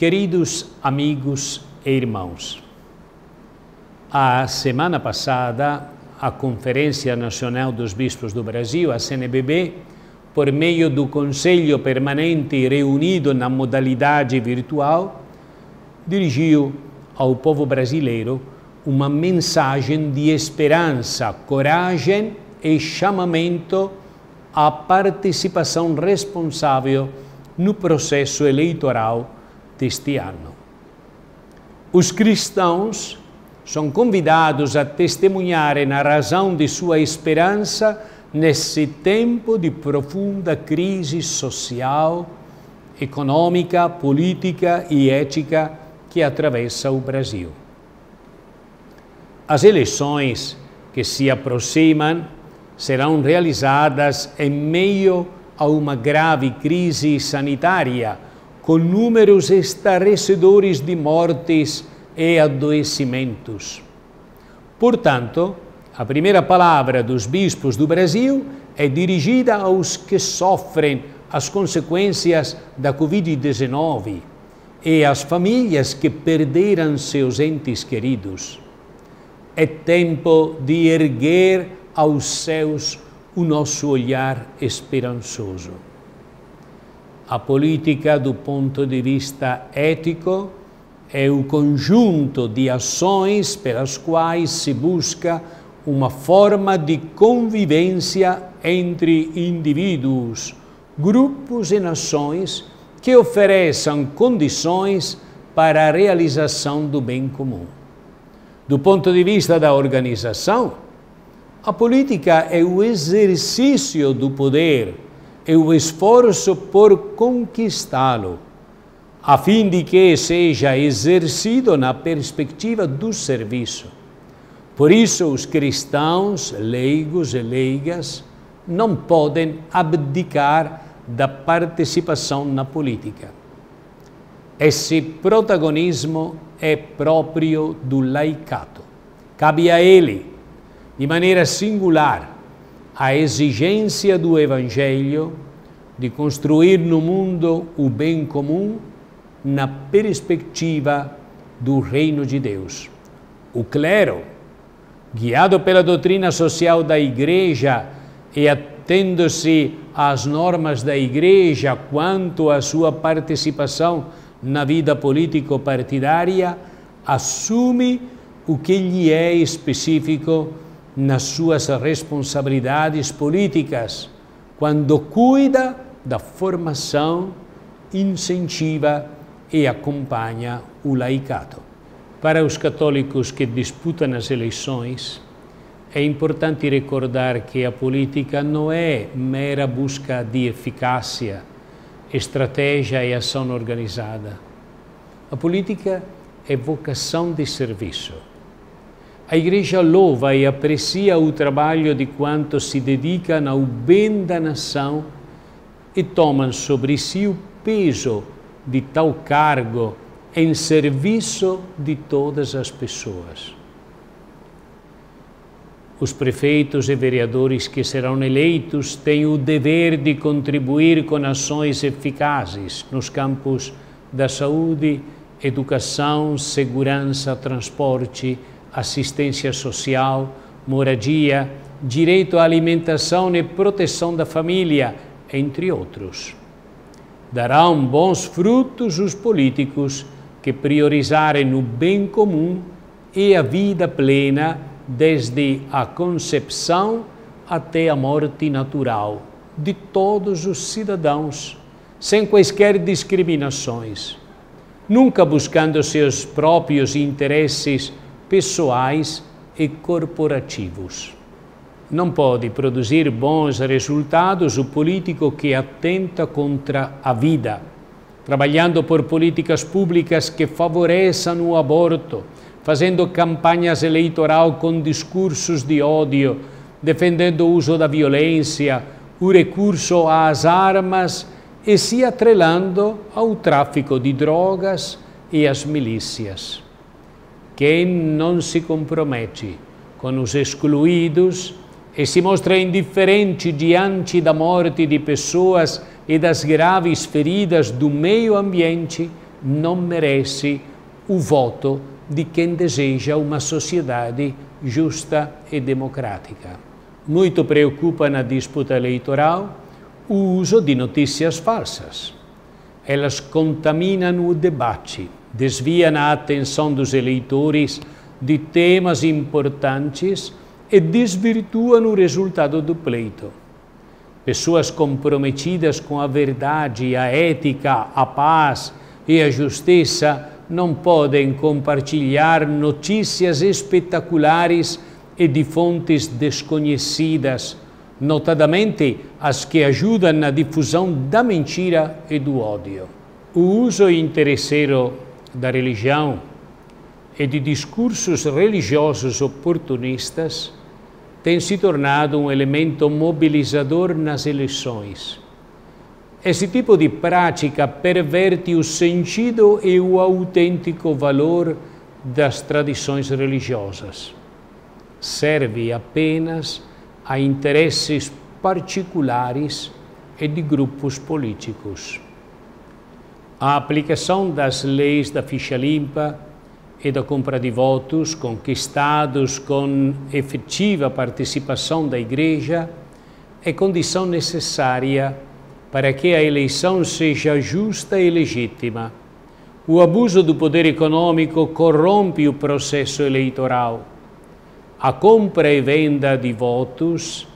Queridos amigos e irmãos, a semana passada, a Conferência Nacional dos Bispos do Brasil, a CNBB, por meio do Conselho Permanente reunido na modalidade virtual, dirigiu ao povo brasileiro uma mensagem de esperança, coragem e chamamento à participação responsável no processo eleitoral deste ano. Os cristãos são convidados a testemunharem a razão de sua esperança nesse tempo de profunda crise social, econômica, política e ética que atravessa o Brasil. As eleições que se aproximam serão realizadas em meio a uma grave crise sanitária, com números estarrecedores de mortes e adoecimentos. Portanto, a primeira palavra dos bispos do Brasil é dirigida aos que sofrem as consequências da Covid-19 e às famílias que perderam seus entes queridos. É tempo de erguer aos céus o nosso olhar esperançoso. A política, do ponto de vista ético, é o conjunto de ações pelas quais se busca uma forma de convivência entre indivíduos, grupos e nações que ofereçam condições para a realização do bem comum. Do ponto de vista da organização, a política é o exercício do poder, é o esforço por conquistá-lo, a fim de que seja exercido na perspectiva do serviço. Por isso, os cristãos, leigos e leigas, não podem abdicar da participação na política. Esse protagonismo é próprio do laicato. Cabe a ele, de maneira singular, a exigência do Evangelho de construir no mundo o bem comum na perspectiva do reino de Deus. O clero, guiado pela doutrina social da Igreja e atendo-se às normas da Igreja quanto à sua participação na vida político-partidária, assume o que lhe é específico nas suas responsabilidades políticas, quando cuida da formação, incentiva e acompanha o laicato. Para os católicos que disputam as eleições, é importante recordar que a política não é mera busca de eficácia, estratégia e ação organizada. A política é vocação de serviço. A Igreja louva e aprecia o trabalho de quantos se dedicam ao bem da nação e tomam sobre si o peso de tal cargo em serviço de todas as pessoas. Os prefeitos e vereadores que serão eleitos têm o dever de contribuir com ações eficazes nos campos da saúde, educação, segurança, transporte, assistência social, moradia, direito à alimentação e proteção da família, entre outros. Darão bons frutos os políticos que priorizarem o bem comum e a vida plena desde a concepção até a morte natural de todos os cidadãos, sem quaisquer discriminações, nunca buscando seus próprios interesses pessoais e corporativos. Não pode produzir bons resultados o político que atenta contra a vida, trabalhando por políticas públicas que favoreçam o aborto, fazendo campanhas eleitorais com discursos de ódio, defendendo o uso da violência, o recurso às armas e se atrelando ao tráfico de drogas e às milícias. Quem não se compromete com os excluídos e se mostra indiferente diante da morte de pessoas e das graves feridas do meio ambiente, não merece o voto de quem deseja uma sociedade justa e democrática. Muito preocupa na disputa eleitoral o uso de notícias falsas. Elas contaminam o debate, desviam a atenção dos eleitores de temas importantes e desvirtuam o resultado do pleito. Pessoas comprometidas com a verdade, a ética, a paz e a justiça não podem compartilhar notícias espetaculares e de fontes desconhecidas, notadamente as que ajudam na difusão da mentira e do ódio. O uso interesseiro da religião e de discursos religiosos oportunistas tem se tornado um elemento mobilizador nas eleições. Esse tipo de prática perverte o sentido e o autêntico valor das tradições religiosas. Serve apenas a interesses particulares e de grupos políticos. A aplicação das leis da ficha limpa e da compra de votos conquistados com efetiva participação da Igreja é condição necessária para que a eleição seja justa e legítima. O abuso do poder econômico corrompe o processo eleitoral. A compra e venda de votos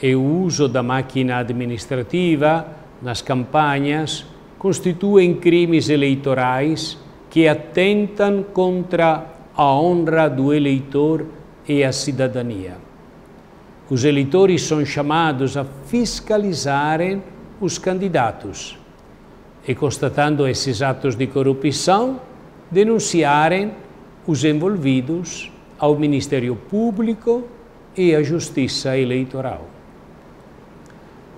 e o uso da máquina administrativa nas campanhas constituem crimes eleitorais que atentam contra a honra do eleitor e a cidadania. Os eleitores são chamados a fiscalizarem os candidatos e, constatando esses atos de corrupção, denunciarem os envolvidos ao Ministério Público e à Justiça Eleitoral.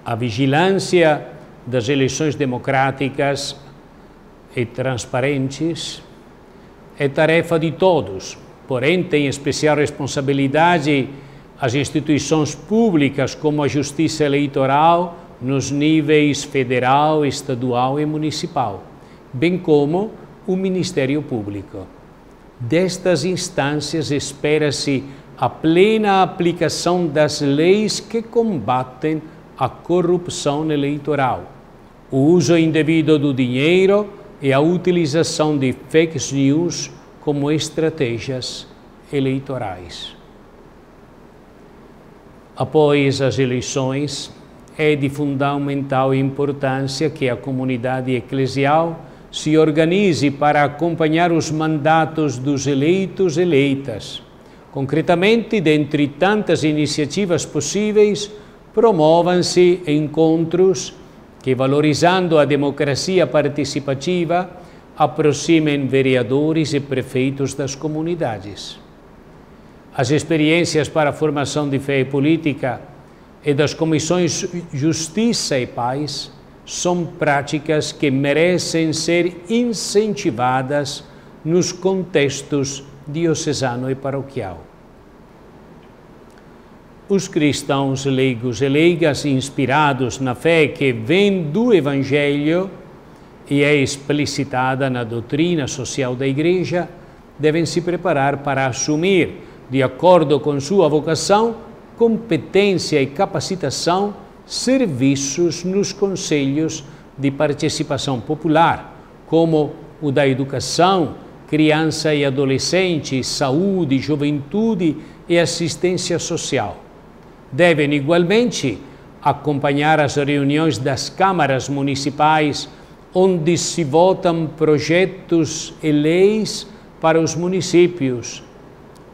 A vigilância das eleições democráticas e transparentes é tarefa de todos, porém tem especial responsabilidade as instituições públicas como a Justiça Eleitoral nos níveis federal, estadual e municipal, bem como o Ministério Público. Destas instâncias espera-se a plena aplicação das leis que combatem a corrupção eleitoral, o uso indevido do dinheiro e a utilização de fake news como estratégias eleitorais. Após as eleições, é de fundamental importância que a comunidade eclesial se organize para acompanhar os mandatos dos eleitos e eleitas. Concretamente, dentre tantas iniciativas possíveis, promovam-se encontros que, valorizando a democracia participativa, aproximem vereadores e prefeitos das comunidades. As experiências para a formação de fé e política e das comissões Justiça e Paz são práticas que merecem ser incentivadas nos contextos diocesano e paroquial. Os cristãos leigos e leigas, inspirados na fé que vem do Evangelho e é explicitada na doutrina social da Igreja, devem se preparar para assumir, de acordo com sua vocação, competência e capacitação, serviços nos conselhos de participação popular, como o da educação, criança e adolescente, saúde, juventude e assistência social. Devem, igualmente, acompanhar as reuniões das câmaras municipais, onde se votam projetos e leis para os municípios,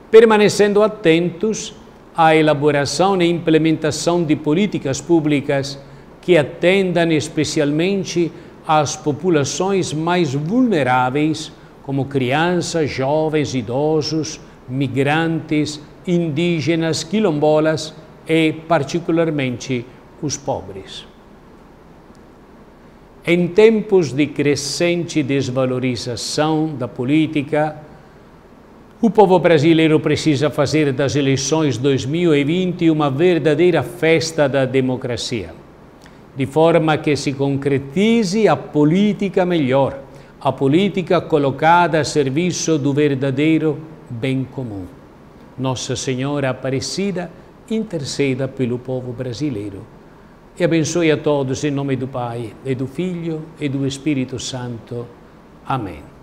permanecendo atentos à elaboração e implementação de políticas públicas que atendam especialmente às populações mais vulneráveis, como crianças, jovens, idosos, migrantes, indígenas, quilombolas e, particularmente, os pobres. Em tempos de crescente desvalorização da política, o povo brasileiro precisa fazer das eleições 2020 uma verdadeira festa da democracia, de forma que se concretize a política melhor, a política colocada a serviço do verdadeiro bem comum. Nossa Senhora Aparecida, interceda pelo povo brasileiro. E abençoe a todos em nome do Pai, e do Filho, e do Espírito Santo. Amém.